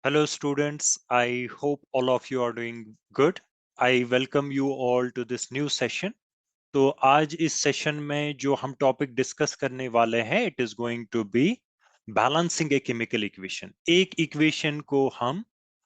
Hello students, I hope all of you are doing good. I welcome you all to this new session. तो आज इस session में जो हम topic discuss करने वाले हैं it is going to be balancing a chemical equation. एक इक्वेशन को हम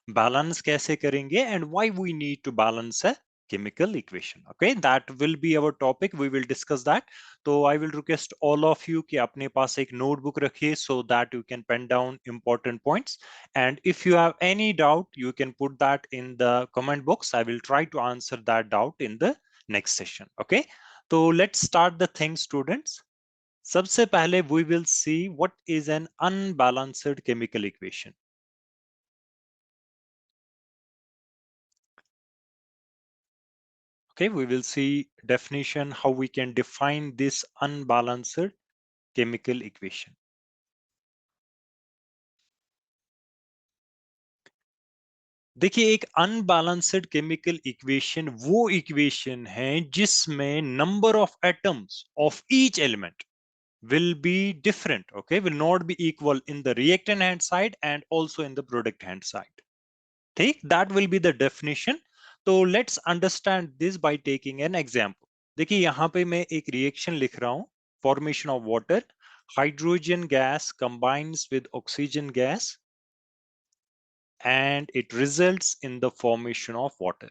बैलेंस कैसे करेंगे and why we need to balance a chemical equation. Okay, that will be our topic. We will discuss that. तो I will request all of you कि अपने पास एक notebook रखिए so that you can pen down important points. And if you have any doubt, you can put that in the comment box. I will try to answer that doubt in the next session. Okay. So let's start the thing, students. सबसे पहले we will see what is an unbalanced chemical equation. Okay, we will see definition, how we can define this unbalanced chemical equation. देखिए, एक unbalanced chemical equation वो equation है जिसमें number of atoms of each element will be different, okay, will not be equal in the reactant hand side and also in the product hand side. ठीक, that will be the definition. तो let's understand this by taking an example. देखिए यहाँ पे मैं एक reaction लिख रहा हूं, formation of water, hydrogen gas combines with oxygen gas and it results in the formation of water.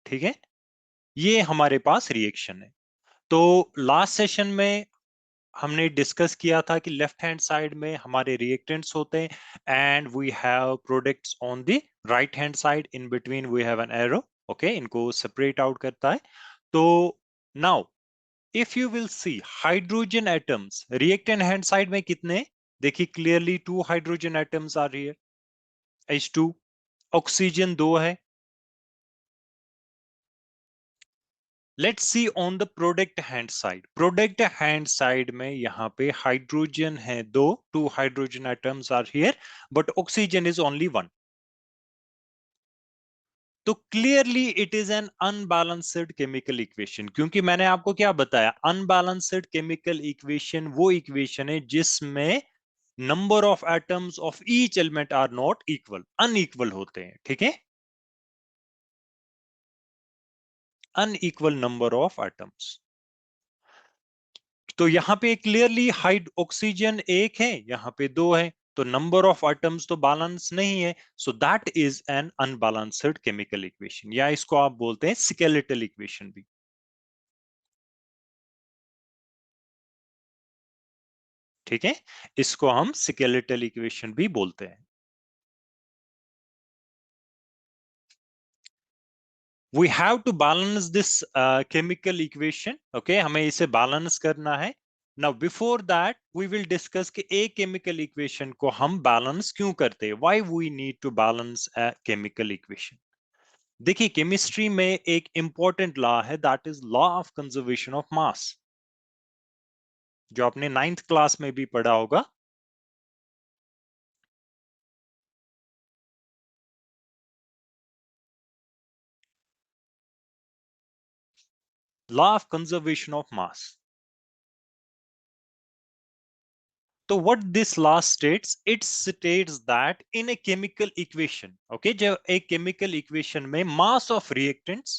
ठीक है, ये हमारे पास रिएक्शन है. तो लास्ट सेशन में हमने डिस्कस किया था कि लेफ्ट हैंड साइड में हमारे रिएक्टेंट्स होते हैं and we have products on the right hand side, in between we have an arrow. Okay, इनको सेपरेट आउट करता है. तो now if you will see hydrogen atoms reactant hand side में कितने, देखिए clearly 2 hydrogen atoms are here, H2. Oxygen 2 है. Let's see on the product hand side. Product hand side में यहाँ पे हाइड्रोजन है 2, 2 hydrogen atoms are here, but oxygen is only 1. तो clearly it is an unbalanced chemical equation, क्योंकि मैंने आपको क्या बताया, अनबैलेंस्ड केमिकल इक्वेशन वो इक्वेशन है जिसमें number of atoms of each element are not equal, unequal होते हैं. ठीक है, अनइक्वल नंबर ऑफ एटम्स. तो यहाँ पे क्लियरली हाइड ऑक्सीजन 1 है, यहाँ पे 2 है, तो नंबर ऑफ एटम्स तो बैलेंस नहीं है. So that is an unbalanced chemical equation, या इसको आप बोलते हैं स्केलेटल इक्वेशन भी. ठीक है, इसको हम स्केलेटल इक्वेशन भी बोलते हैं. We have to balance this chemical equation. Okay, हमें इसे बैलेंस करना है. Now before that we will discuss कि एक केमिकल इक्वेशन को हम बैलेंस क्यों करते हैं, why we need to balance a chemical equation. देखिए, केमिस्ट्री में एक इंपॉर्टेंट लॉ है, that is law of conservation of mass, जो आपने 9th क्लास में भी पढ़ा होगा. Law of conservation of mass. So what this law states, it states that in a chemical equation, okay, जब एक chemical equation में mass of reactants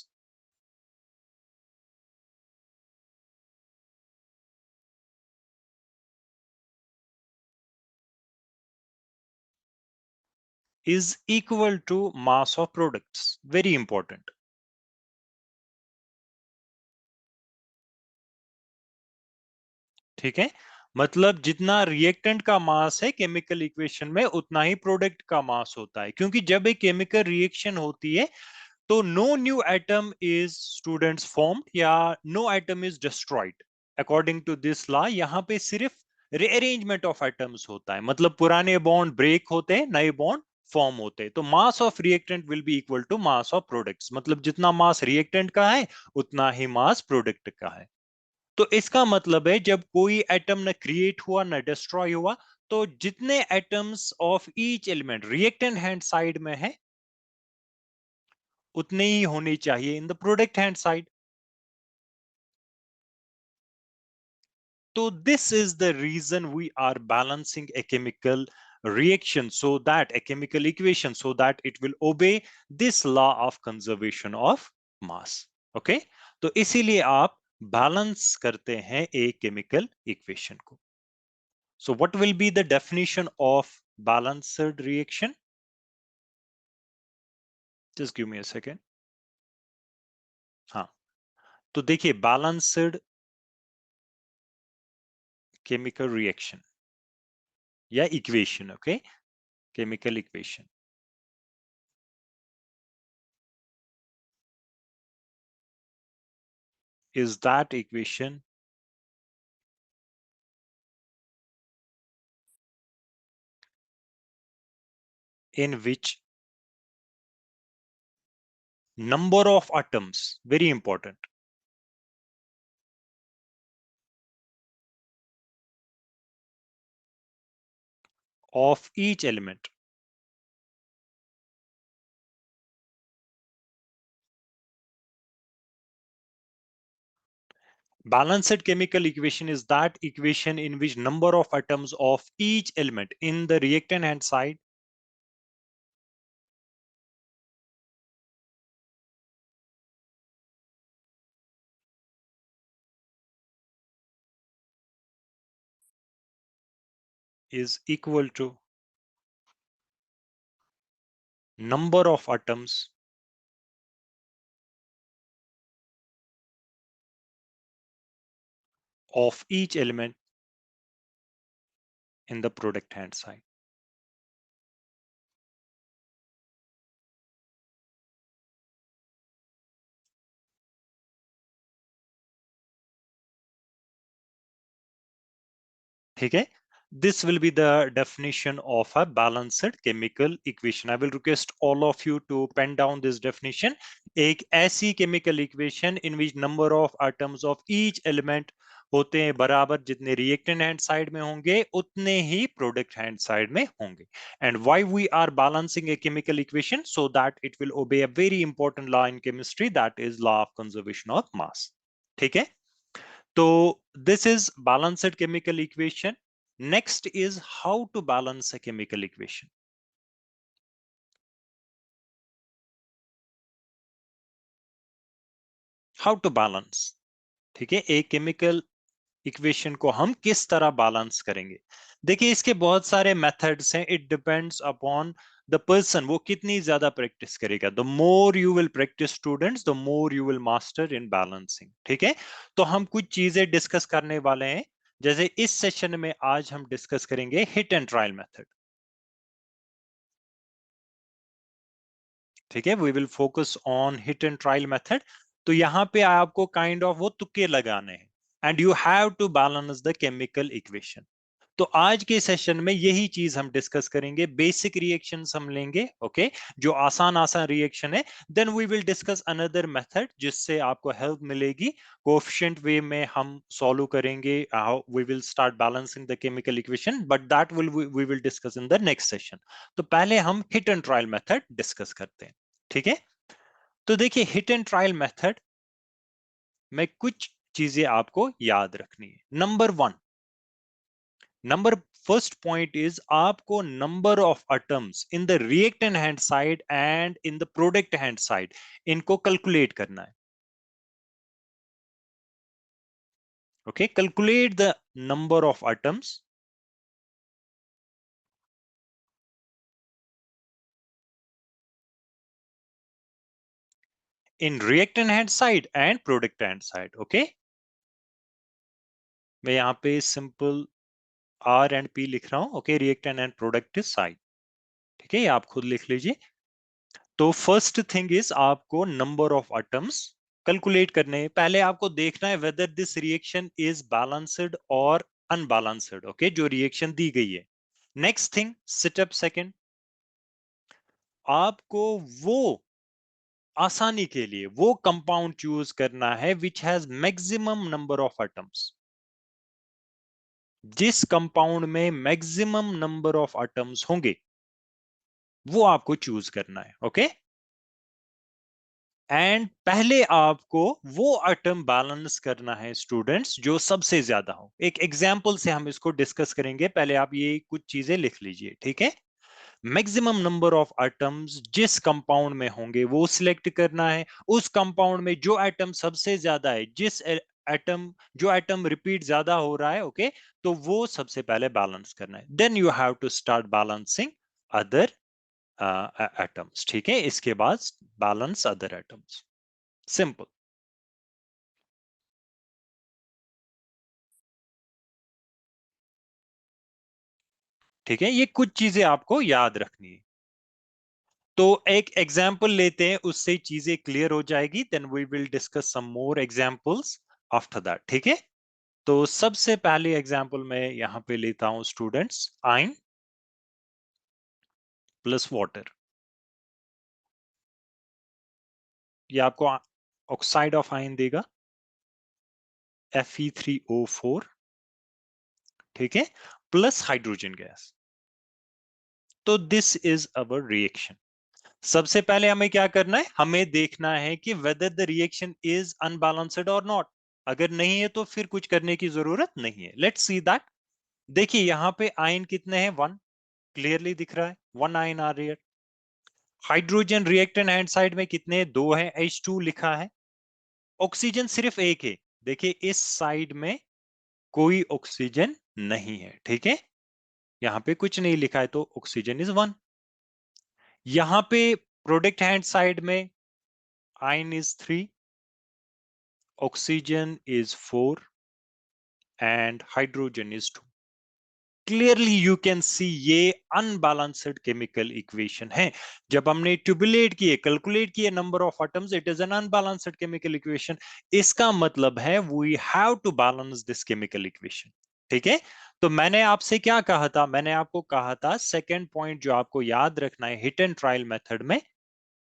is equal to mass of products. Very important. ठीक है, मतलब जितना reactant का मास है chemical equation में उतना ही प्रोडक्ट का मास होता है, क्योंकि जब एक केमिकल रिएक्शन होती है तो no new atom is students formed या no atom is destroyed. According to this law यहाँ पे सिर्फ रीअरेंजमेंट ऑफ एटम्स होता है, मतलब पुराने बॉन्ड ब्रेक होते हैं, नए बॉन्ड फॉर्म होते हैं. तो mass of reactant will be equal to mass of products, मतलब जितना मास रिएक्टेंट का है उतना ही मास प्रोडक्ट का है. तो इसका मतलब है जब कोई एटम न क्रिएट हुआ न डिस्ट्रॉय हुआ, तो जितने atoms of each element reactant hand side में है उतने ही होने चाहिए in the product hand side. तो this is the reason we are balancing a chemical reaction, so that a chemical equation, so that it will obey this law of conservation of mass. Okay, तो इसीलिए आप balance करते हैं एक chemical equation को. So what will be the definition of balanced reaction? Just give me a second. हाँ, तो देखिए बैलेंस्ड केमिकल रिएक्शन या equation. Okay, chemical equation is that equation in which number of atoms, very important, of each element balanced chemical equation is that equation in which number of atoms of each element in the reactant hand side is equal to number of atoms of each element in the product hand side. ठीक है, this will be the definition of a balanced chemical equation. I will request all of you to pen down this definition. एक ऐसी chemical equation in which number of atoms of each element होते हैं बराबर, जितने reactant hand side में होंगे उतने ही product hand side में होंगे. And why we are balancing a chemical equation? So that it will obey a very important law in chemistry, that is law of conservation of mass. ठीक है, तो this is balanced chemical equation. Next is how to balance a chemical equation. How to balance, ठीक है, एक chemical equation को हम किस तरह बैलेंस करेंगे. देखिए इसके बहुत सारे मेथड्स हैं. It depends upon the person, वो कितनी ज्यादा प्रैक्टिस करेगा. The more you will practice students, the more you will master in balancing. ठीक है, तो हम कुछ चीजें डिस्कस करने वाले हैं. जैसे इस सेशन में आज हम डिस्कस करेंगे हिट एंड ट्रायल मेथड. ठीक है, we will focus on hit and trial method. तो यहाँ पे आपको काइंड ऑफ वो तुक्के लगाने हैं and you have to balance the chemical equation. तो आज के सेशन में यही चीज हम डिस्कस करेंगे. बेसिक रिएक्शंस हम लेंगे. ओके, जो आसान आसान रिएक्शन है. Then we will discuss another method जिससे आपको हेल्प मिलेगी. कोएफिशिएंट वे में हम सॉल्व करेंगे. We will start balancing the chemical equation, but that will we will discuss in the next session. तो पहले हम hit and trial method discuss करते हैं. ठीक है, तो देखिए हिट एंड ट्रायल मेथड में कुछ चीजें आपको याद रखनी है. नंबर फर्स्ट पॉइंट इज आपको number of atoms in the reactant hand side and in the product hand side इनको कैलकुलेट करना है. Okay, calculate the number of atoms in reactant hand side and product hand side. Okay, मैं यहाँ पे simple are and P लिख रहा हूं. Okay, reactant and product side. ठीक है, ये आप खुद लिख लीजिए. तो फर्स्ट थिंग इज आपको नंबर ऑफ एटम्स कैलकुलेट करने हैं. पहले आपको देखना है whether this reaction is balanced और अनबैलेंस्ड. ओके, जो रिएक्शन दी गई है. नेक्स्ट थिंग, स्टेप सेकंड, आपको वो आसानी के लिए वो कंपाउंड चूज करना है which has maximum number of atoms. जिस कंपाउंड में मैक्सिमम नंबर ऑफ एटम्स होंगे वो आपको चूज करना है. ओके, एंड पहले आपको वो एटम बैलेंस करना है स्टूडेंट्स जो सबसे ज्यादा हो। एक एग्जांपल से हम इसको डिस्कस करेंगे, पहले आप ये कुछ चीजें लिख लीजिए, ठीक है। मैक्सिमम नंबर ऑफ एटम्स जिस कंपाउंड में होंगे वो सिलेक्ट करना है। उस कंपाउंड में जो एटम सबसे ज्यादा है, जिस एटम जो एटम रिपीट ज्यादा हो रहा है, ओके, तो वो सबसे पहले बैलेंस करना है। Then you have to start balancing other atoms, ठीक है। इसके बाद बैलेंस अदर एटम्स, सिंपल। ठीक है, ये कुछ चीजें आपको याद रखनी है। तो एक एग्जाम्पल लेते हैं, उससे चीजें क्लियर हो जाएगी। Then we will discuss some more examples after that, ठीक है। तो सबसे पहले एग्जाम्पल मैं यहां पे लेता हूं स्टूडेंट्स, आयन प्लस वाटर। ये आपको ऑक्साइड ऑफ आयन देगा, Fe3O4, ठीक है, प्लस हाइड्रोजन गैस। तो दिस इज अवर रिएक्शन। सबसे पहले हमें क्या करना है, हमें देखना है कि whether the reaction is unbalanced और नॉट। अगर नहीं है तो फिर कुछ करने की जरूरत नहीं है। Let's see that. देखिए यहाँ पे आयन कितने हैं, वन, क्लियरली दिख रहा है, one iron are here. Hydrogen reactant hand side में कितने, दो है, H2 लिखा है। ऑक्सीजन सिर्फ एक है, देखिए इस साइड में कोई ऑक्सीजन नहीं है, ठीक है। यहाँ पे कुछ नहीं लिखा है तो ऑक्सीजन इज वन। यहाँ पे प्रोडक्ट हैंड साइड में ion is three, oxygen is 4 and hydrogen is 2. Clearly you can see ये अनबैलेंस्ड केमिकल इक्वेशन है। जब हमने ट्यूबुलेट किए, कैलकुलेट किए number of atoms, it is an unbalanced chemical equation. इसका मतलब है we have to balance this chemical equation, ठीक है। तो मैंने आपसे क्या कहा था, मैंने आपको कहा था सेकेंड पॉइंट जो आपको याद रखना है हिट एंड ट्रायल मेथड में,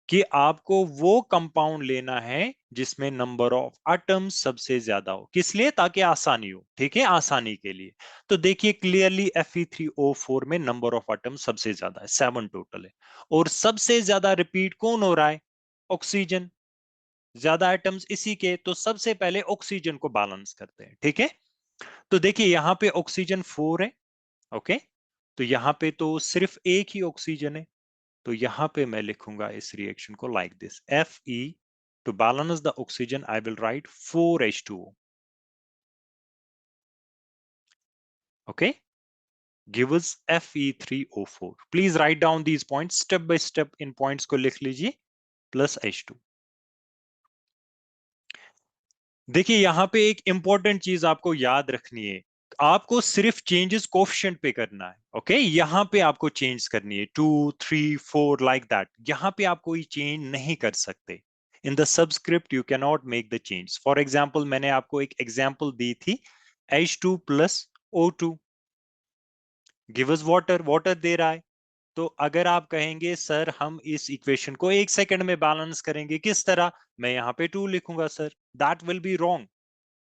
कि आपको वो कंपाउंड लेना है जिसमें नंबर ऑफ एटम्स सबसे ज्यादा हो। किस लिए, ताकि आसानी हो, ठीक है, आसानी के लिए। तो देखिए क्लियरली Fe3O4 में नंबर ऑफ एटम्स सबसे ज्यादा है, 7 टोटल है। और सबसे ज्यादा रिपीट कौन हो रहा है, ऑक्सीजन। ज्यादा एटम्स इसी के, तो सबसे पहले ऑक्सीजन को बैलेंस करते हैं, ठीक है। तो देखिए यहाँ पे ऑक्सीजन 4 है, ओके। तो यहाँ पे तो सिर्फ एक ही ऑक्सीजन है। तो यहां पे मैं लिखूंगा इस रिएक्शन को like this, Fe, to balance the oxygen I will write 4H2O, okay, give us Fe3O4। Please write down these points step by step, इन पॉइंट्स को लिख लीजिए, प्लस H2। देखिए यहां पे एक इंपॉर्टेंट चीज आपको याद रखनी है, आपको सिर्फ चेंजेस कोफिशिएंट पे करना है, ओके। यहां पे आपको चेंज करनी है 2 3 4 लाइक दैट, यहां पे आप कोई चेंज नहीं कर सकते। In the subscript you can not make the change. For example मैंने आपको एक एग्जाम्पल दी थी, H2 plus O2 give us water, water दे रहा है। तो अगर आप कहेंगे सर हम इस इक्वेशन को एक सेकंड में बैलेंस करेंगे, किस तरह, मैं यहाँ पे 2 लिखूंगा sir, that will be wrong,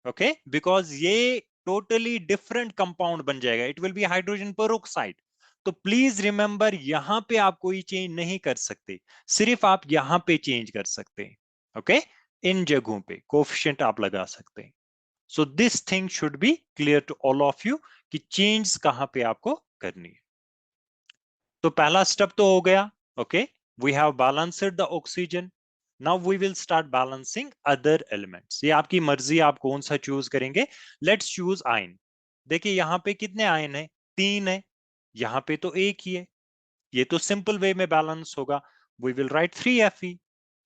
okay, because ये टोटली डिफरेंट कंपाउंड बन जाएगा, it will B hydrogen peroxide. तो प्लीज रिमेंबर यहां पे आप कोई चेंज नहीं कर सकते, सिर्फ आप यहां पे चेंज कर सकते हैं, ओके। इन जगहों पे कोफिशिएंट आप लगा सकते हैं। So this thing should be clear to all of you कि चेंज कहां पे आपको करनी है। तो पहला स्टेप तो हो गया, okay, we have balanced the oxygen. Now we will start balancing other elements. ये आपकी मर्जी, आप कौन सा चूज करेंगे। Let's choose iron. देखिए यहाँ पे कितने आयन है, तीन है, यहाँ पे तो एक ही है। ये तो सिंपल वे में बैलेंस होगा, वी विल राइट 3Fe।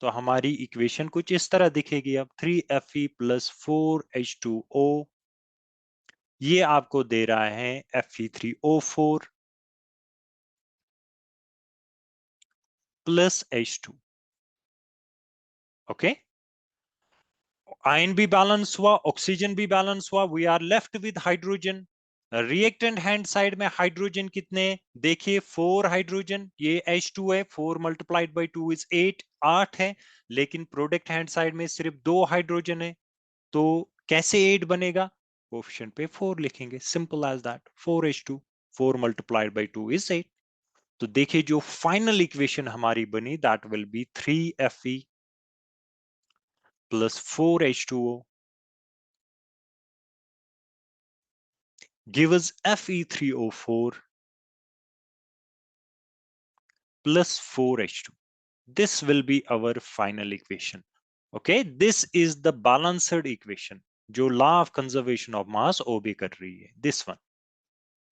तो हमारी इक्वेशन कुछ इस तरह दिखेगी अब, 3Fe प्लस 4H2O, ये आपको दे रहा है Fe3O4 plus H2, okay. Iron भी बैलेंस हुआ, ऑक्सीजन भी बैलेंस हुआ, we are left with hydrogen. Reactant hand side में हाइड्रोजन कितने, देखिए 4 हाइड्रोजन, ये H2 है, 4 मल्टीप्लाइड बाई 2 इज 8, 8 है। लेकिन प्रोडक्ट हैंड साइड में सिर्फ 2 हाइड्रोजन है, तो कैसे 8 बनेगा, कोफिशिएंट पे 4 लिखेंगे, simple as that, 4H2, 4 multiplied by 2 is 8। तो देखिए जो फाइनल इक्वेशन हमारी बनी that will be 3Fe plus 4H2O give us Fe3O4 plus 4H2. This will be our final equation. Okay, this is the balanced equation जो law of conservation of mass obey कर रही है. This one,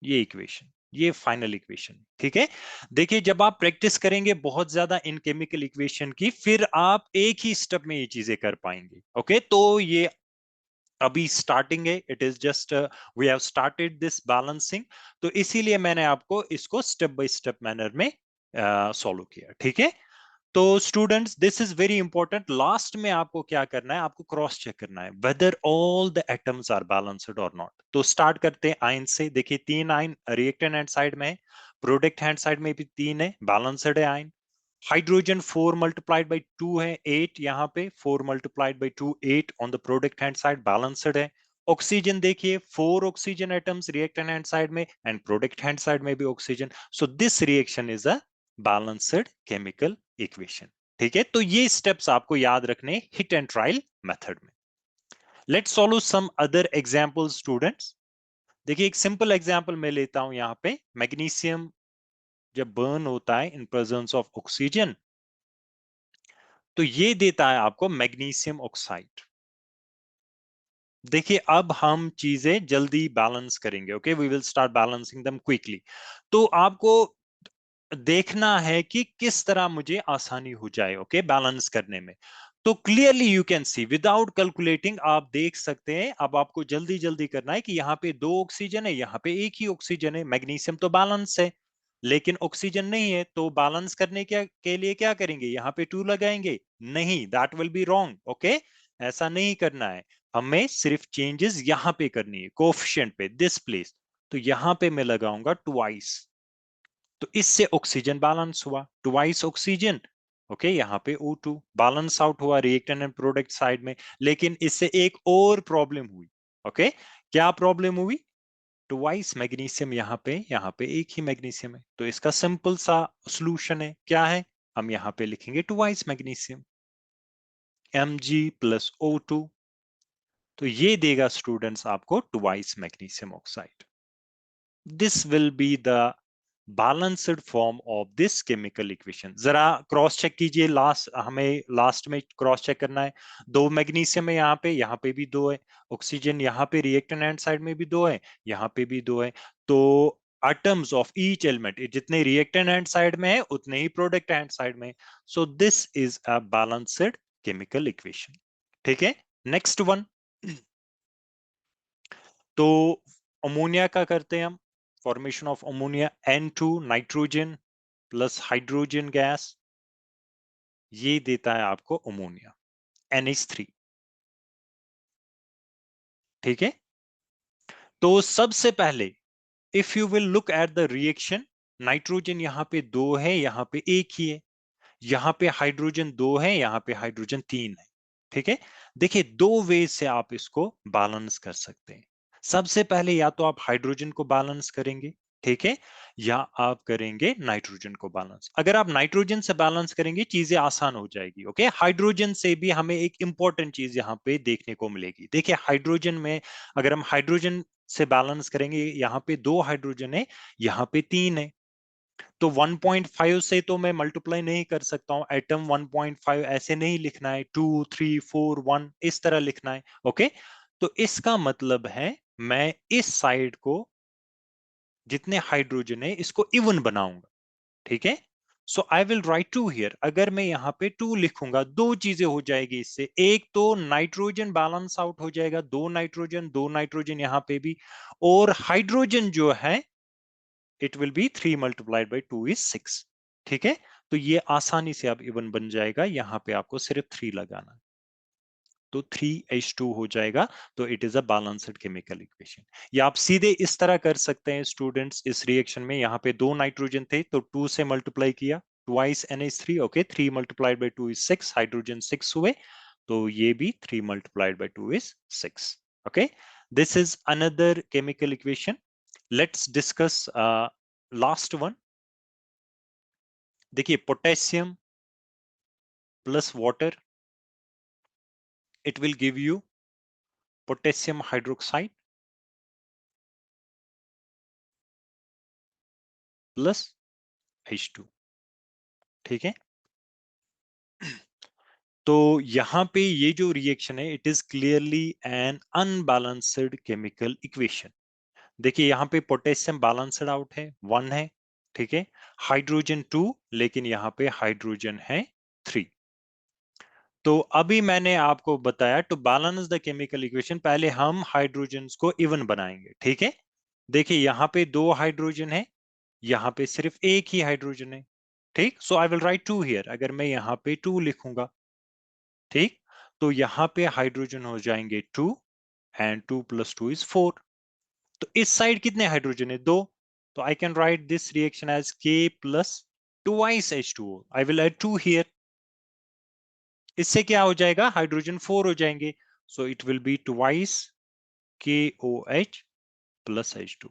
ये equation, ये final equation. ठीक है, देखिए जब आप प्रैक्टिस करेंगे बहुत ज्यादा इन केमिकल इक्वेशन की, फिर आप एक ही स्टेप में ये चीजें कर पाएंगे. ओके, तो ये अभी स्टार्टिंग है, it is just we have started this balancing, तो इसीलिए मैंने आपको इसको स्टेप बाय स्टेप मैनर में सॉल्व किया. ठीक है, तो students this is very important. Last में आपको क्या करना है, आपको क्रॉस चेक करना है whether all the atoms are balanced और नॉट. तो स्टार्ट करते हैं आयन से. देखिए 3 आयन रिएक्टेंट हैंड साइड में है, प्रोडक्ट हैंड साइड में भी 3 है, बैलेंस्ड है आयन. हाइड्रोजन 4 मल्टीप्लाइड बाई 2 है, 8 यहाँ पे, 4 multiplied by 2 8 on the product hand side, balanced है. ऑक्सीजन देखिए 4 oxygen atoms reactant hand side में एंड प्रोडक्ट हैंड साइड में भी oxygen. So this reaction is a balanced chemical equation. ठीक है, तो ये स्टेप्स आपको याद रखने हिट एंड ट्रायल मेथड में. Let's solve some other example students. देखिए एक सिंपल एग्जांपल मैं लेता हूं यहाँ पे. मैग्नीशियम जब बर्न होता है इन प्रेजेंस ऑफ ऑक्सीजन, तो ये देता है आपको मैग्नीशियम ऑक्साइड. देखिए अब हम चीजें जल्दी बैलेंस करेंगे. Okay, we will start balancing them quickly. तो आपको देखना है कि किस तरह मुझे आसानी हो जाए ओके बैलेंस करने में. तो clearly you can see without calculating आप देख सकते हैं. अब आपको जल्दी जल्दी करना है कि यहाँ पे 2 ऑक्सीजन है, यहाँ पे एक ही ऑक्सीजन है. मैग्नीशियम तो बैलेंस है लेकिन ऑक्सीजन नहीं है, तो बैलेंस करने के लिए क्या करेंगे, यहाँ पे 2 लगाएंगे. नहीं, that will be wrong. Okay, ऐसा नहीं करना है. हमें सिर्फ चेंजेस यहाँ पे करनी है कोफिशिएंट पे, दिस प्लेस. तो यहाँ पे मैं लगाऊंगा ट्वाइस. तो इससे ऑक्सीजन बैलेंस हुआ, ट्वाइस ऑक्सीजन. ओके, यहाँ पे O2 बैलेंस आउट हुआ रिएक्टेंट एंड प्रोडक्ट साइड में. लेकिन इससे एक और प्रॉब्लम हुई. ओके, क्या प्रॉब्लम हुई, ट्वाइस मैग्नीशियम यहाँ पे एक ही मैग्नीशियम है. तो इसका सिंपल सा सॉल्यूशन है, क्या है, हम यहाँ पे लिखेंगे twice magnesium, Mg plus O2. तो ये देगा स्टूडेंट्स आपको twice magnesium oxide. This will be the balanced form of this chemical equation. जरा क्रॉस चेक कीजिए, लास्ट हमें लास्ट में क्रॉस चेक करना है. 2 मैग्नीशियम है यहाँ पे भी 2 है. ऑक्सीजन यहाँ पे रिएक्टेंट हैंड साइड में भी 2 है, यहाँ पे भी 2 है. तो एटम्स ऑफ ईच एलिमेंट, जितने रिएक्टेंट हैंड साइड में है उतने ही प्रोडक्ट हैंड साइड में. So this is a balanced chemical equation. ठीक है, नेक्स्ट वन. तो अमोनिया का करते हैं हम. Formation of ammonia, N2 nitrogen plus hydrogen gas, ये देता है आपको अमोनिया, NH3. ठीक है, तो सबसे पहले if you will look at the reaction, nitrogen यहाँ पे 2 है, यहाँ पे एक ही है. यहाँ पे हाइड्रोजन 2 है, यहाँ पे हाइड्रोजन 3 है. ठीक है, देखिए 2 वे से आप इसको बैलेंस कर सकते हैं. सबसे पहले या तो आप हाइड्रोजन को बैलेंस करेंगे, ठीक है, या आप करेंगे नाइट्रोजन को बैलेंस. अगर आप नाइट्रोजन से बैलेंस करेंगे चीजें आसान हो जाएगी. ओके, हाइड्रोजन से भी हमें एक इंपॉर्टेंट चीज यहाँ पे देखने को मिलेगी. देखिए हाइड्रोजन में अगर हम हाइड्रोजन से बैलेंस करेंगे, यहाँ पे 2 हाइड्रोजन है, यहाँ पे 3 है. तो 1.5 से तो मैं मल्टीप्लाई नहीं कर सकता हूं. एटम 1.5 ऐसे नहीं लिखना है, 2 3 4 1 इस तरह लिखना है. ओके, तो इसका मतलब है मैं इस साइड को जितने हाइड्रोजन है इसको इवन बनाऊंगा. ठीक है, सो आई विल राइट 2 हियर. अगर मैं यहाँ पे 2 लिखूंगा, दो चीजें हो जाएगी इससे. एक तो नाइट्रोजन बैलेंस आउट हो जाएगा, दो नाइट्रोजन यहाँ पे भी. और हाइड्रोजन जो है it will B 3 multiplied by 2 is 6. ठीक है, तो ये आसानी से अब इवन बन जाएगा. यहाँ पे आपको सिर्फ 3 लगाना, तो 3H2 हो जाएगा. तो it is a balanced chemical equation. या आप सीधे इस तरह कर सकते हैं स्टूडेंट्स. इस रिएक्शन में यहाँ पे 2 नाइट्रोजन थे तो 2 से मल्टीप्लाई किया, twice NH3. Okay, 3 multiplied by 2 is 6, hydrogen 6 हुए. तो ये भी 3 multiplied by 2 is 6. Okay, this is another chemical equation. Let's discuss last one. देखिए potassium plus water it will give you potassium hydroxide plus H2। ठीक है, तो यहां पे ये जो रिएक्शन है it is clearly an unbalanced chemical equation. देखिए यहाँ पे पोटेशियम बैलेंस्ड आउट है, 1 है, ठीक है, हाइड्रोजन 2, लेकिन यहाँ पे हाइड्रोजन है 3। तो अभी मैंने आपको बताया to balance the chemical equation पहले हम हाइड्रोजन्स को इवन बनाएंगे, ठीक है। देखिए यहाँ पे 2 हाइड्रोजन है, यहाँ पे सिर्फ एक ही हाइड्रोजन है, ठीक। सो आई विल राइट 2 हियर, अगर मैं यहाँ पे 2 लिखूंगा, ठीक, तो यहाँ पे हाइड्रोजन हो जाएंगे 2 एंड 2 + 2 = 4। तो इस साइड कितने हाइड्रोजन है, 2, तो I can write this reaction as K + twice H2O। I will add 2 here, इससे क्या हो जाएगा, हाइड्रोजन 4 हो जाएंगे, so it will be twice KOH + H2।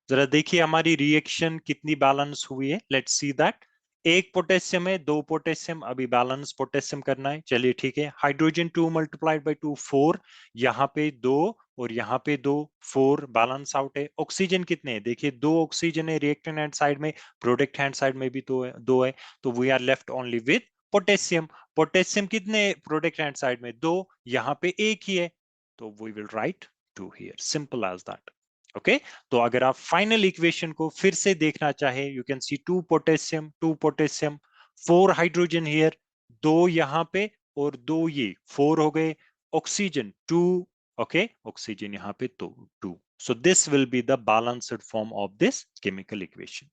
जरा देखिए हमारी रिएक्शन कितनी बैलेंस हुई है, लेट्स सी दैट। एक पोटेशियम है, 2 पोटेशियम, अभी बैलेंस पोटेशियम करना है, चलिए ठीक है। हाइड्रोजन 2 × 2 4, यहाँ पे 2 और यहाँ पे 2, 4 बैलेंस आउट है। ऑक्सीजन कितने हैं, देखिए 2 ऑक्सीजन है रिएक्टेंट हैंड साइड में, प्रोडक्ट हैंड साइड में भी 2 है, तो we are left only with potassium. Potassium कितने प्रोडक्ट हैंड साइड में, 2, यहाँ पे एक ही है, तो we will write 2 here, simple as that. Okay, तो अगर आप फाइनल इक्वेशन को फिर से देखना चाहे, you can see 2 potassium 4 hydrogen here, 2 यहाँ पे और 2 ये, 4 हो गए। ऑक्सीजन 2, ओके, ऑक्सीजन यहाँ पे तो 2। So this will be the balanced form of this chemical equation.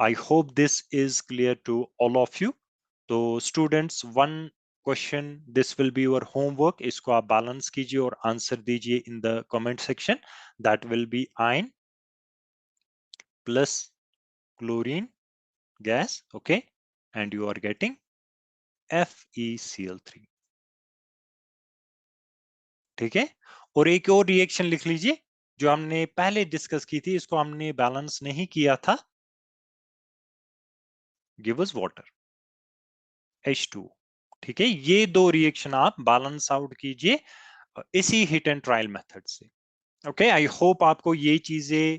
I hope this is clear to all of you. तो students, one question, this will be your homework, इसको आप balance कीजिए और answer दीजिए in the comment section. That will be ion plus chlorine gas, okay, and you are getting FeCl3। ठीक है, और एक और रिएक्शन लिख लीजिए जो हमने पहले डिस्कस की थी, इसको हमने बैलेंस नहीं किया था, गिव अस वाटर H2। ठीक है, ये 2 रिएक्शन आप बैलेंस आउट कीजिए इसी हिट एंड ट्रायल मेथड से। ओके, आई होप आपको ये चीजें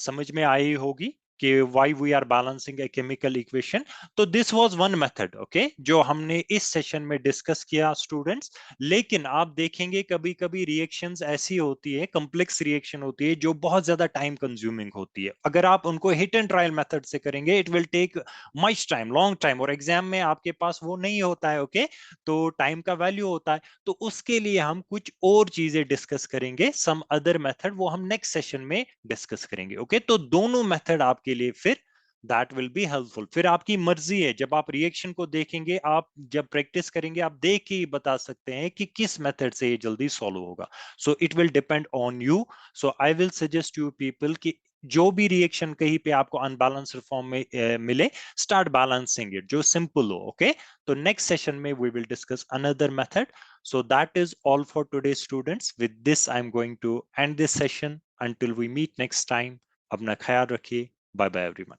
समझ में आई होगी कि why we are balancing a chemical equation। तो this was one method, okay, जो हमने इस सेशन में डिस्कस किया स्टूडेंट्स। लेकिन आप देखेंगे कभी कभी रिएक्शंस ऐसी होती है, कॉम्प्लेक्स रिएक्शन होती है जो बहुत ज्यादा टाइम कंज्यूमिंग होती है। अगर आप उनको हिट एंड ट्रायल मेथड से करेंगे, it will take much time, long time, और एग्जाम में आपके पास वो नहीं होता है, ओके, तो टाइम का वैल्यू होता है। तो उसके लिए हम कुछ और चीजें डिस्कस करेंगे, सम अदर मेथड, वो हम नेक्स्ट सेशन में डिस्कस करेंगे। ओके, तो दोनों मेथड आपके लिए फिर दैट विल बी हेल्पफुल। फिर आपकी मर्जी है, जब आप रिएक्शन को देखेंगे, आप जब प्रैक्टिस करेंगे, आप देख के ही बता सकते हैं कि किस मेथड से ये जल्दी सॉल्व होगा। सो it will depend on you. So I will suggest you people कि जो भी रिएक्शन कहीं पे आपको अनबैलेंस्ड फॉर्म में मिले, स्टार्ट बैलेंसिंग इट, जो सिंपल हो। ओके, तो नेक्स्ट सेशन में we will discuss another method. So that is all for today, students. With this, I'm going to end this session. Until we meet next time, अपना ख्याल रखिए। Bye bye, everyone.